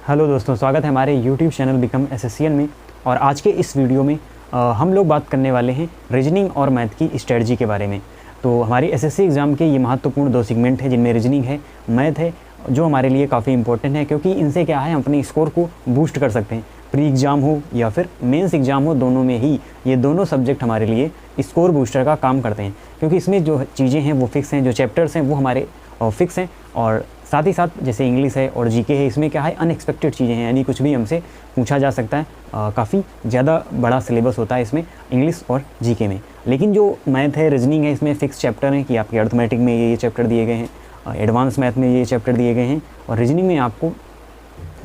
Hello दोस्तों, स्वागत है हमारे YouTube चैनल बिकम एसएससीएन में। और आज के इस वीडियो में हम लोग बात करने वाले हैं रीजनिंग और मैथ की स्ट्रेटजी के बारे में। तो हमारी एसएससी एग्ज़ाम के ये महत्वपूर्ण दो सेगमेंट हैं जिनमें रीजनिंग है, मैथ है, जो हमारे लिए काफ़ी इंपॉर्टेंट है क्योंकि इनसे क्या है हम अपने स्कोर को बूस्ट कर सकते हैं। प्री एग्ज़ाम हो या फिर मेंस एग्ज़ाम हो, दोनों में ही ये दोनों सब्जेक्ट हमारे लिए स्कोर बूस्टर का काम करते हैं क्योंकि इसमें जो चीज़ें हैं वो फिक्स हैं, जो चैप्टर्स हैं वो हमारे फिक्स हैं। और साथ ही साथ जैसे इंग्लिश है और जीके है, इसमें क्या है अनएक्सपेक्टेड चीज़ें हैं, यानी कुछ भी हमसे पूछा जा सकता है। काफ़ी ज़्यादा बड़ा सिलेबस होता है इसमें इंग्लिश और जीके में। लेकिन जो मैथ है, रीजनिंग है, इसमें फ़िक्स चैप्टर हैं कि आपके अर्थमेटिक में ये चैप्टर दिए गए हैं, एडवांस मैथ में ये चैप्टर दिए गए हैं और रीजनिंग में आपको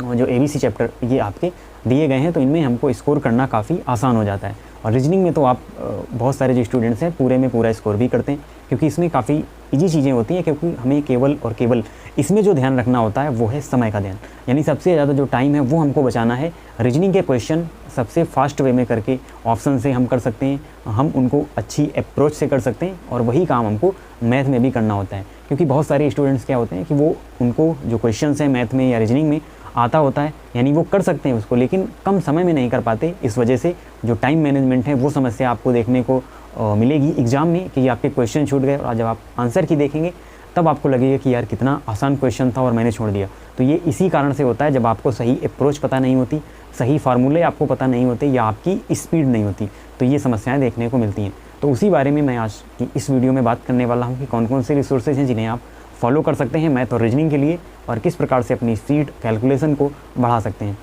जो ABC चैप्टर ये आपके दिए गए हैं। तो इनमें हमको स्कोर करना काफ़ी आसान हो जाता है। और रीजनिंग में तो आप बहुत सारे जो स्टूडेंट्स हैं पूरे में पूरा स्कोर भी करते हैं क्योंकि इसमें काफ़ी इजी चीज़ें होती हैं। क्योंकि हमें केवल और केवल इसमें जो ध्यान रखना होता है वो है समय का ध्यान, यानी सबसे ज़्यादा जो टाइम है वो हमको बचाना है। रीजनिंग के क्वेश्चन सबसे फास्ट वे में करके ऑप्शन से हम कर सकते हैं, हम उनको अच्छी अप्रोच से कर सकते हैं और वही काम हमको मैथ में भी करना होता है। क्योंकि बहुत सारे स्टूडेंट्स क्या होते हैं कि वो उनको जो क्वेश्चन हैं मैथ में या रीजनिंग में आता होता है, यानी वो कर सकते हैं उसको, लेकिन कम समय में नहीं कर पाते। इस वजह से जो टाइम मैनेजमेंट है वो समस्या आपको देखने को मिलेगी एग्ज़ाम में कि आपके क्वेश्चन छूट गए और जब आप आंसर की देखेंगे तब आपको लगेगा कि यार कितना आसान क्वेश्चन था और मैंने छोड़ दिया। तो ये इसी कारण से होता है, जब आपको सही अप्रोच पता नहीं होती, सही फार्मूले आपको पता नहीं होते या आपकी स्पीड नहीं होती, तो ये समस्याएं देखने को मिलती हैं। तो उसी बारे में मैं आज की इस वीडियो में बात करने वाला हूँ कि कौन कौन से रिसोर्सेज हैं जिन्हें आप फॉलो कर सकते हैं मैथ और रीजनिंग के लिए और किस प्रकार से अपनी स्पीड कैलकुलेशन को बढ़ा सकते हैं।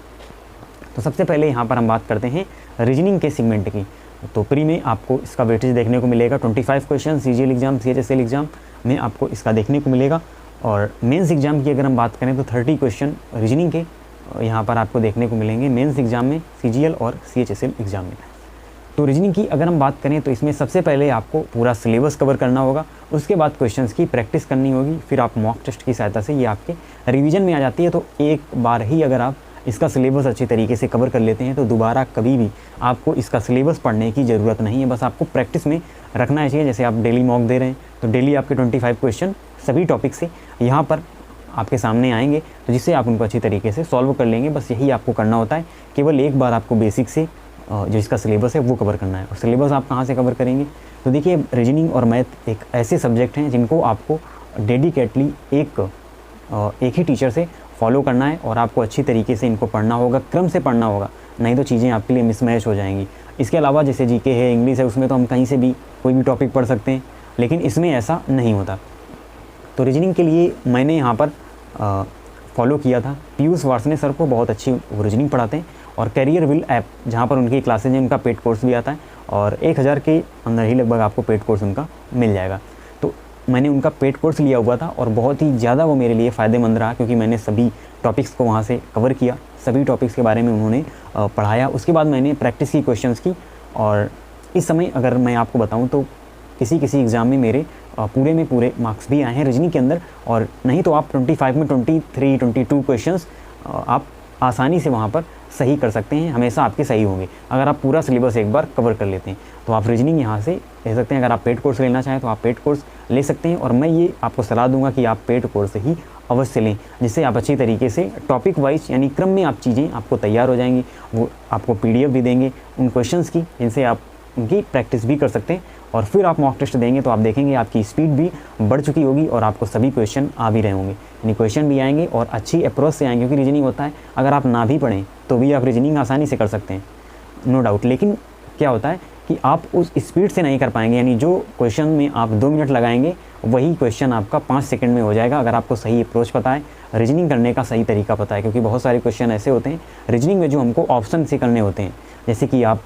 तो सबसे पहले यहाँ पर हम बात करते हैं रीजनिंग के सेगमेंट की। तो प्री में आपको इसका वेटेज देखने को मिलेगा 25 question, CGL exam, CHSL exam में आपको इसका देखने को मिलेगा। और मेंस एग्ज़ाम की अगर हम बात करें तो 30 क्वेश्चन रीजनिंग के यहाँ पर आपको देखने को मिलेंगे मेंस एग्ज़ाम में, CGL और CHSL एग्ज़ाम में। तो रीजनिंग की अगर हम बात करें तो इसमें सबसे पहले आपको पूरा सिलेबस कवर करना होगा, उसके बाद क्वेश्चंस की प्रैक्टिस करनी होगी, फिर आप मॉक टेस्ट की सहायता से ये आपके रिवीजन में आ जाती है। तो एक बार ही अगर आप इसका सिलेबस अच्छी तरीके से कवर कर लेते हैं तो दोबारा कभी भी आपको इसका सिलेबस पढ़ने की ज़रूरत नहीं है, बस आपको प्रैक्टिस में रखना चाहिए। जैसे आप डेली मॉक दे रहे हैं तो डेली आपके 25 क्वेश्चन सभी टॉपिक से यहाँ पर आपके सामने आएंगे, तो जिससे आप उनको अच्छी तरीके से सॉल्व कर लेंगे। बस यही आपको करना होता है, केवल एक बार आपको बेसिक से जो इसका सिलेबस है वो कवर करना है। और सिलेबस आप कहाँ से कवर करेंगे, तो देखिए रीजनिंग और मैथ एक ऐसे सब्जेक्ट हैं जिनको आपको डेडिकेटली एक ही टीचर से फॉलो करना है और आपको अच्छी तरीके से इनको पढ़ना होगा, क्रम से पढ़ना होगा, नहीं तो चीज़ें आपके लिए मिसमैच हो जाएंगी। इसके अलावा जैसे जीके है, इंग्लिश है, उसमें तो हम कहीं से भी कोई भी टॉपिक पढ़ सकते हैं, लेकिन इसमें ऐसा नहीं होता। तो रीजनिंग के लिए मैंने यहाँ पर फॉलो किया था पीयूष वार्ष्णेय सर को, बहुत अच्छी रीजनिंग पढ़ाते हैं। और करियर विल ऐप जहाँ पर उनकी क्लासेज हैं, उनका पेड कोर्स भी आता है और 1000 के अंदर ही लगभग आपको पेड कोर्स उनका मिल जाएगा। तो मैंने उनका पेड कोर्स लिया हुआ था और बहुत ही ज़्यादा वो मेरे लिए फ़ायदेमंद रहा क्योंकि मैंने सभी टॉपिक्स को वहाँ से कवर किया, सभी टॉपिक्स के बारे में उन्होंने पढ़ाया। उसके बाद मैंने प्रैक्टिस की, क्वेश्चंस की। और इस समय अगर मैं आपको बताऊँ तो किसी एग्ज़ाम में मेरे पूरे में पूरे मार्क्स भी आए हैं रीजनिंग के अंदर, और नहीं तो आप 25 में 23, 22 क्वेश्चंस आप आसानी से वहाँ पर सही कर सकते हैं, हमेशा आपके सही होंगे अगर आप पूरा सिलेबस एक बार कवर कर लेते हैं। तो आप रीजनिंग यहाँ से ले सकते हैं। अगर आप पेड कोर्स लेना चाहें तो आप पेड कोर्स ले सकते हैं और मैं ये आपको सलाह दूंगा कि आप पेड कोर्स ही अवश्य लें, जिससे आप अच्छी तरीके से टॉपिक वाइज यानी क्रम में आप चीज़ें आपको तैयार हो जाएंगी। वो आपको PDF भी देंगे उन क्वेश्चंस की, जिनसे आप उनकी प्रैक्टिस भी कर सकते हैं। और फिर आप मॉक टेस्ट देंगे तो आप देखेंगे आपकी स्पीड भी बढ़ चुकी होगी और आपको सभी क्वेश्चन आ भी रहे होंगे, यानी क्वेश्चन भी आएंगे और अच्छी अप्रोच से आएंगे। क्योंकि रीजनिंग होता है अगर आप ना भी पढ़ें तो भी आप रीजनिंग आसानी से कर सकते हैं, नो डाउट। लेकिन क्या होता है कि आप उस स्पीड से नहीं कर पाएंगे, यानी जो क्वेश्चन में आप 2 मिनट लगाएंगे वही क्वेश्चन आपका 5 सेकंड में हो जाएगा अगर आपको सही अप्रोच पता है, रीजनिंग करने का सही तरीका पता है। क्योंकि बहुत सारे क्वेश्चन ऐसे होते हैं रीजनिंग में जो हमको ऑप्शन से करने होते हैं, जैसे कि आप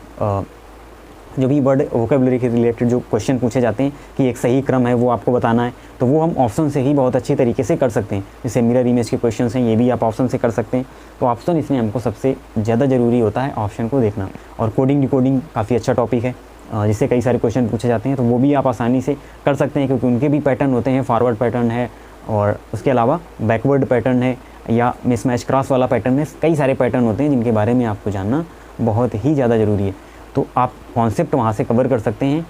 जो भी वर्ड वोकेबलरी के रिलेटेड जो क्वेश्चन पूछे जाते हैं कि एक सही क्रम है वो आपको बताना है, तो वो हम ऑप्शन से ही बहुत अच्छी तरीके से कर सकते हैं। जैसे मिरर इमेज के क्वेश्चन हैं, ये भी आप ऑप्शन से कर सकते हैं। तो ऑप्शन इसमें हमको सबसे ज़्यादा ज़रूरी होता है, ऑप्शन को देखना। और कोडिंग डिकोडिंग काफ़ी अच्छा टॉपिक है, जिससे कई सारे क्वेश्चन पूछे जाते हैं, तो वो भी आप आसानी से कर सकते हैं क्योंकि उनके भी पैटर्न होते हैं, फॉरवर्ड पैटर्न है और उसके अलावा बैकवर्ड पैटर्न है या मिसमैच क्रॉस वाला पैटर्न है। कई सारे पैटर्न होते हैं जिनके बारे में आपको जानना बहुत ही ज़्यादा ज़रूरी है। तो आप कॉन्सेप्ट वहाँ से कवर कर सकते हैं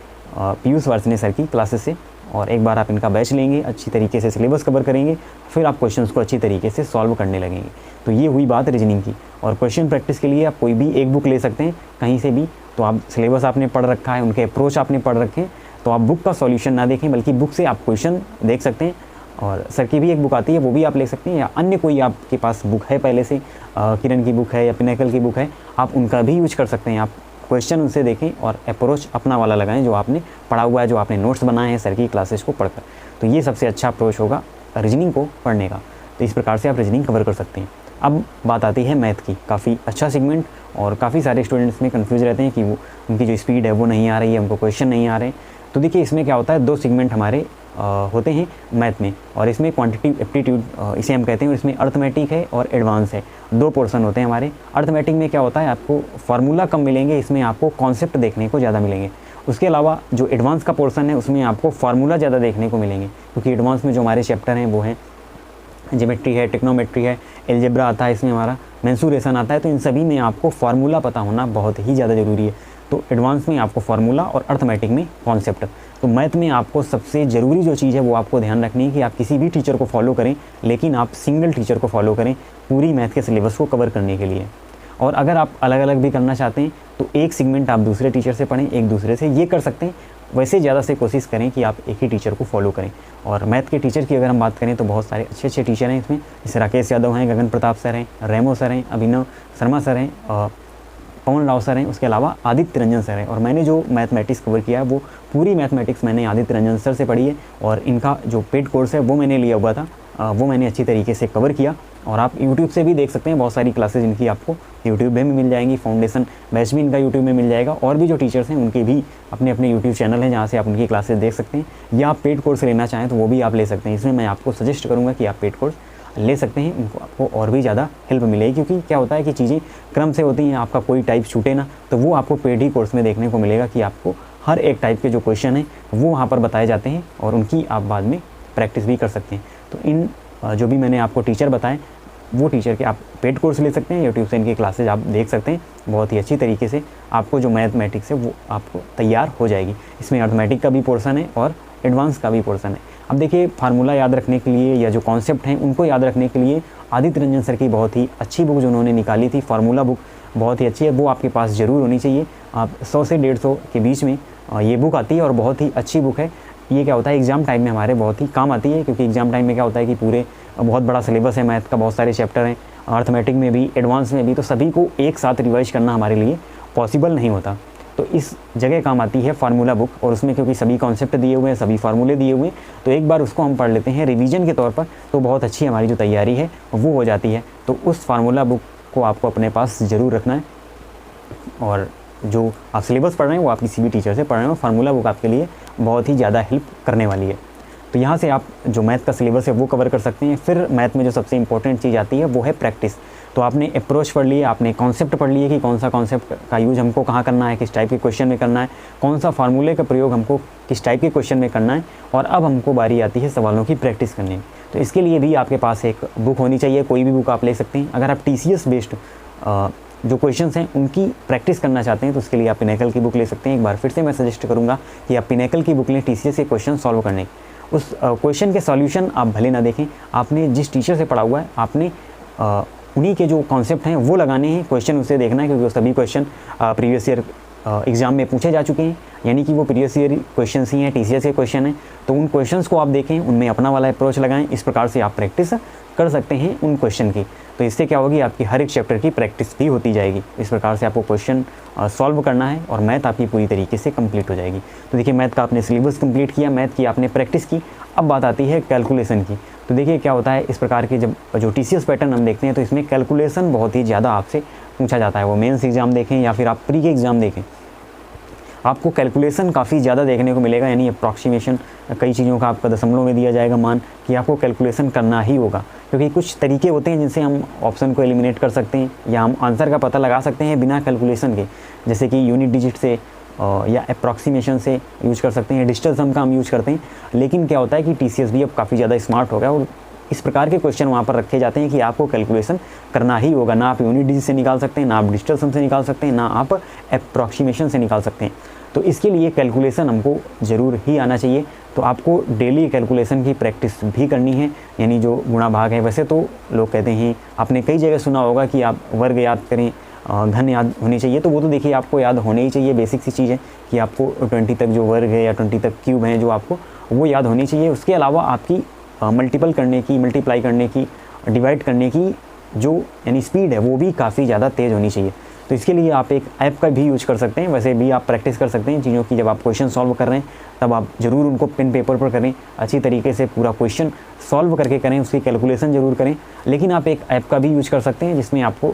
पीयूष वार्ष्णेय सर की क्लासेस से। और एक बार आप इनका बैच लेंगे, अच्छी तरीके से सिलेबस कवर करेंगे, फिर आप क्वेश्चंस को अच्छी तरीके से सॉल्व करने लगेंगे। तो ये हुई बात रीजनिंग की। और क्वेश्चन प्रैक्टिस के लिए आप कोई भी एक बुक ले सकते हैं कहीं से भी। तो आप सिलेबस आपने पढ़ रखा है, उनके अप्रोच आपने पढ़ रखे हैं, तो आप बुक का सॉल्यूशन ना देखें, बल्कि बुक से आप क्वेश्चन देख सकते हैं। और सर की भी एक बुक आती है, वो भी आप ले सकते हैं, या अन्य कोई आपके पास बुक है पहले से, किरण की बुक है या पिनेकल की बुक है, आप उनका भी यूज कर सकते हैं। आप क्वेश्चन उनसे देखें और अप्रोच अपना वाला लगाएं जो आपने पढ़ा हुआ है, जो आपने नोट्स बनाए हैं सर की क्लासेस को पढ़कर। तो ये सबसे अच्छा अप्रोच होगा रीजनिंग को पढ़ने का। तो इस प्रकार से आप रीजनिंग कवर कर सकते हैं। अब बात आती है मैथ की, काफ़ी अच्छा सेगमेंट, और काफ़ी सारे स्टूडेंट्स में कन्फ्यूज रहते हैं कि वो उनकी जो स्पीड है वो नहीं आ रही है, उनको क्वेश्चन नहीं आ रहे। तो देखिए इसमें क्या होता है, 2 सेगमेंट हमारे होते हैं मैथ में, और इसमें क्वांटिटी एप्टीट्यूड इसे हम कहते हैं, और इसमें अर्थमेटिक है और एडवांस है। 2 पोर्शन होते हैं हमारे। अर्थमेटिक में क्या होता है, आपको फार्मूला कम मिलेंगे, इसमें आपको कॉन्सेप्ट देखने को ज़्यादा मिलेंगे। उसके अलावा जो एडवांस का पोर्शन है उसमें आपको फार्मूला ज़्यादा देखने को मिलेंगे, क्योंकि एडवांस में जो हमारे चैप्टर हैं वो हैं ज्योमेट्री है, टेक्नोमेट्री है, एलजेब्रा आता है, इसमें हमारा मेंसुरेशन आता है। तो इन सभी में आपको फार्मूला पता होना बहुत ही ज़्यादा ज़रूरी है। तो एडवांस में आपको फार्मूला और अर्थमेटिक में कॉन्सेप्ट। तो मैथ में आपको सबसे ज़रूरी जो चीज़ है वो आपको ध्यान रखनी है कि आप किसी भी टीचर को फॉलो करें, लेकिन आप सिंगल टीचर को फॉलो करें पूरी मैथ के सिलेबस को कवर करने के लिए। और अगर आप अलग अलग भी करना चाहते हैं तो एक सेगमेंट आप दूसरे टीचर से पढ़ें, एक दूसरे से, ये कर सकते हैं। वैसे ज़्यादा से कोशिश करें कि आप एक ही टीचर को फॉलो करें। और मैथ के टीचर की अगर हम बात करें तो बहुत सारे अच्छे अच्छे टीचर हैं इसमें, जैसे राकेश यादव हैं, गगन प्रताप सर हैं, रेमो सर हैं, अभिनव शर्मा सर हैं, पवन राव सर हैं, उसके अलावा आदित्य रंजन सर हैं। और मैंने जो मैथमेटिक्स कवर किया है वो पूरी मैथमेटिक्स मैंने आदित्य रंजन सर से पढ़ी है, और इनका जो पेड कोर्स है वो मैंने लिया हुआ था, वो मैंने अच्छी तरीके से कवर किया। और आप YouTube से भी देख सकते हैं, बहुत सारी क्लासेस इनकी आपको YouTube में मिल जाएंगी, फाउंडेशन बैच भी इनका YouTube में मिल जाएगा। और भी जो टीचर्स हैं उनके भी अपने अपने YouTube चैनल हैं जहाँ से आप उनकी क्लासेस देख सकते हैं, या आप पेड कोर्स लेना चाहें तो वो भी आप ले सकते हैं। इसमें मैं आपको सजेस्ट करूँगा कि आप पेड कोर्स ले सकते हैं, उनको आपको और भी ज़्यादा हेल्प मिलेगी। क्योंकि क्या होता है कि चीज़ें क्रम से होती हैं, आपका कोई टाइप छूटे ना, तो वो आपको पेड ही कोर्स में देखने को मिलेगा कि आपको हर एक टाइप के जो क्वेश्चन हैं वो वहाँ पर बताए जाते हैं, और उनकी आप बाद में प्रैक्टिस भी कर सकते हैं। तो इन जो भी मैंने आपको टीचर बताएं वो टीचर के आप पेड कोर्स ले सकते हैं, यूट्यूब से इनकी क्लासेज आप देख सकते हैं। बहुत ही अच्छी तरीके से आपको जो मैथमेटिक्स है वो आपको तैयार हो जाएगी। इसमें अर्थमेटिक का भी पोर्शन है और एडवांस का भी पोर्शन है। अब देखिए फार्मूला याद रखने के लिए या जो कॉन्सेप्ट हैं उनको याद रखने के लिए आदित्य रंजन सर की बहुत ही अच्छी बुक जो उन्होंने निकाली थी, फार्मूला बुक, बहुत ही अच्छी है, वो आपके पास ज़रूर होनी चाहिए। आप 100 से 150 के बीच में ये बुक आती है और बहुत ही अच्छी बुक है। ये क्या होता है एग्ज़ाम टाइम में हमारे बहुत ही काम आती है, क्योंकि एग्ज़ाम टाइम में क्या होता है कि पूरे बहुत बड़ा सिलेबस है मैथ का, बहुत सारे चैप्टर हैं, अर्थमेटिक में भी, एडवांस में भी, तो सभी को एक साथ रिवाइज करना हमारे लिए पॉसिबल नहीं होता। तो इस जगह काम आती है फार्मूला बुक, और उसमें क्योंकि सभी कॉन्सेप्ट दिए हुए हैं, सभी फार्मूले दिए हुए हैं, तो एक बार उसको हम पढ़ लेते हैं रिवीजन के तौर पर, तो बहुत अच्छी हमारी जो तैयारी है वो हो जाती है। तो उस फार्मूला बुक को आपको अपने पास ज़रूर रखना है, और जो आप सिलेबस पढ़ रहे हैं वो आप किसी भी टीचर से पढ़ रहे हो, फार्मूला बुक आपके लिए बहुत ही ज़्यादा हेल्प करने वाली है। तो यहाँ से आप जो मैथ का सिलेबस है वो कवर कर सकते हैं। फिर मैथ में जो सबसे इंपॉर्टेंट चीज़ आती है वो है प्रैक्टिस। तो आपने अप्रोच पढ़ लिया, आपने कॉन्सेप्ट पढ़ लिए कि कौन सा कॉन्सेप्ट का यूज़ हमको कहाँ करना है, किस टाइप के क्वेश्चन में करना है, कौन सा फार्मूले का प्रयोग हमको किस टाइप के क्वेश्चन में करना है, और अब हमको बारी आती है सवालों की प्रैक्टिस करने की। तो इसके लिए भी आपके पास एक बुक होनी चाहिए, कोई भी बुक आप ले सकते हैं। अगर आप TCS बेस्ड जो क्वेश्चंस हैं उनकी प्रैक्टिस करना चाहते हैं तो उसके लिए आप पिनेकल की बुक ले सकते हैं। एक बार फिर से मैं सजेस्ट करूँगा कि आप पिनेकल की बुक लें TCS के क्वेश्चन सॉल्व करने। उस क्वेश्चन के सॉल्यूशन आप भले ना देखें, आपने जिस टीचर से पढ़ा हुआ है आपने उन्हीं के जो कॉन्सेप्ट हैं वो लगाने हैं, क्वेश्चन उसे देखना है, क्योंकि वो सभी क्वेश्चन प्रीवियस ईयर एग्ज़ाम में पूछे जा चुके हैं, यानी कि वो प्रीवियस ईयर क्वेश्चन ही हैं, TCS के क्वेश्चन हैं। तो उन क्वेश्चंस को आप देखें, उनमें अपना वाला अप्रोच लगाएं। इस प्रकार से आप प्रैक्टिस कर सकते हैं उन क्वेश्चन की। तो इससे क्या होगी, आपकी हर एक चैप्टर की प्रैक्टिस भी होती जाएगी। इस प्रकार से आपको क्वेश्चन सॉल्व करना है और मैथ आपकी पूरी तरीके से कंप्लीट हो जाएगी। तो देखिए मैथ का आपने सिलेबस कंप्लीट किया, मैथ की आपने प्रैक्टिस की। अब बात आती है कैलकुलेशन की। तो देखिए क्या होता है, इस प्रकार के जब जो TCS पैटर्न हम देखते हैं तो इसमें कैलकुलेशन बहुत ही ज़्यादा आपसे पूछा जाता है। वो मेंस एग्ज़ाम देखें या फिर आप प्री के एग्ज़ाम देखें, आपको कैलकुलेशन काफ़ी ज़्यादा देखने को मिलेगा, यानी अप्रॉक्सीमेशन, कई चीज़ों का आपका दशमलव में दिया जाएगा मान कि आपको कैलकुलेशन करना ही होगा। क्योंकि कुछ तरीके होते हैं जिनसे हम ऑप्शन को एलिमिनेट कर सकते हैं या हम आंसर का पता लगा सकते हैं बिना कैलकुलेशन के, जैसे कि यूनिट डिजिट से या अप्रॉक्सीमेशन से यूज कर सकते हैं, डिजिटल सम का हम यूज करते हैं। लेकिन क्या होता है कि TCS भी अब काफ़ी ज़्यादा स्मार्ट हो गया और इस प्रकार के क्वेश्चन वहाँ पर रखे जाते हैं कि आपको कैलकुलेशन करना ही होगा। ना आप यूनिट डिजिट से निकाल सकते हैं, ना आप डिजिटल सम से निकाल सकते हैं, ना आप अप्रॉक्सीमेशन से निकाल सकते हैं। तो इसके लिए कैलकुलेशन हमको ज़रूर ही आना चाहिए। तो आपको डेली कैलकुलेशन की प्रैक्टिस भी करनी है, यानी जो गुणा भाग है। वैसे तो लोग कहते हैं, आपने कई जगह सुना होगा कि आप वर्ग याद करें, घन याद होनी चाहिए। तो वो तो देखिए आपको याद होने ही चाहिए, बेसिक सी चीज़ है कि आपको 20 तक जो वर्ग है या 20 तक क्यूब हैं जो आपको वो याद होनी चाहिए। उसके अलावा आपकी मल्टीप्लाई करने की, डिवाइड करने की जो यानी स्पीड है वो भी काफ़ी ज़्यादा तेज़ होनी चाहिए। तो इसके लिए आप एक ऐप का भी यूज कर सकते हैं। वैसे भी आप प्रैक्टिस कर सकते हैं चीज़ों की। जब आप क्वेश्चन सॉल्व कर रहे हैं तब आप ज़रूर उनको पेन पेपर पर करें, अच्छी तरीके से पूरा क्वेश्चन सॉल्व करके करें, उसकी कैलकुलेशन ज़रूर करें। लेकिन आप एक ऐप का भी यूज कर सकते हैं जिसमें आपको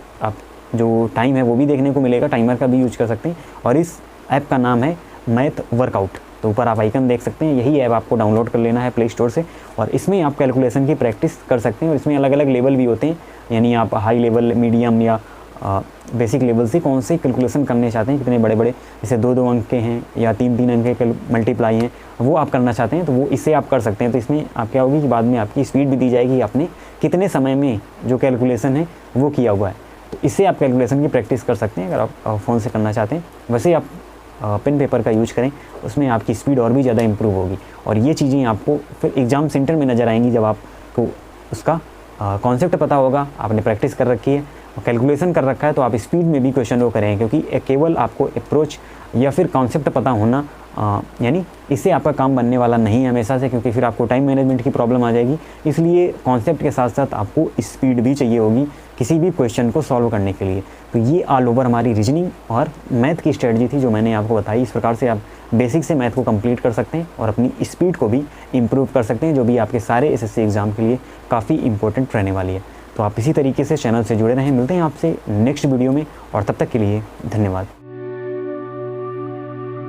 जो टाइम है वो भी देखने को मिलेगा, टाइमर का भी यूज कर सकते हैं। और इस ऐप का नाम है मैथ वर्कआउट। तो ऊपर आप आइकन देख सकते हैं, यही ऐप आपको डाउनलोड कर लेना है प्ले स्टोर से। और इसमें आप कैलकुलेशन की प्रैक्टिस कर सकते हैं। और इसमें अलग अलग लेवल भी होते हैं, यानी आप हाई लेवल, मीडियम या बेसिक लेवल से कौन से कैलकुलेशन करने चाहते हैं, कितने बड़े बड़े, जैसे 2-2 अंक के हैं या 3-3 अंक के मल्टीप्लाई हैं, वो आप करना चाहते हैं तो वो इससे आप कर सकते हैं। तो इसमें आप क्या होगी कि बाद में आपकी स्पीड भी दी जाएगी, आपने कितने समय में जो कैलकुलेशन है वो किया हुआ है। तो इससे आप कैलकुलेशन की प्रैक्टिस कर सकते हैं अगर आप फ़ोन से करना चाहते हैं। वैसे आप पेन पेपर का यूज करें, उसमें आपकी स्पीड और भी ज़्यादा इंप्रूव होगी। और ये चीज़ें आपको फिर एग्ज़ाम सेंटर में नज़र आएंगी जब आपको उसका कॉन्सेप्ट पता होगा, आपने प्रैक्टिस कर रखी है, कैलकुलेशन कर रखा है, तो आप स्पीड में भी क्वेश्चन वो करें। क्योंकि केवल आपको अप्रोच या फिर कॉन्सेप्ट पता होना यानी इससे आपका काम बनने वाला नहीं है हमेशा से, क्योंकि फिर आपको टाइम मैनेजमेंट की प्रॉब्लम आ जाएगी। इसलिए कॉन्सेप्ट के साथ साथ आपको स्पीड भी चाहिए होगी किसी भी क्वेश्चन को सॉल्व करने के लिए। तो ये ऑल ओवर हमारी रीजनिंग और मैथ की स्ट्रेटजी थी जो मैंने आपको बताई। इस प्रकार से आप बेसिक से मैथ को कंप्लीट कर सकते हैं और अपनी स्पीड को भी इम्प्रूव कर सकते हैं, जो भी आपके सारे एसएससी एग्ज़ाम के लिए काफ़ी इंपॉर्टेंट रहने वाली है। तो आप इसी तरीके से चैनल से जुड़े रहें। मिलते हैं आपसे नेक्स्ट वीडियो में, और तब तक के लिए धन्यवाद।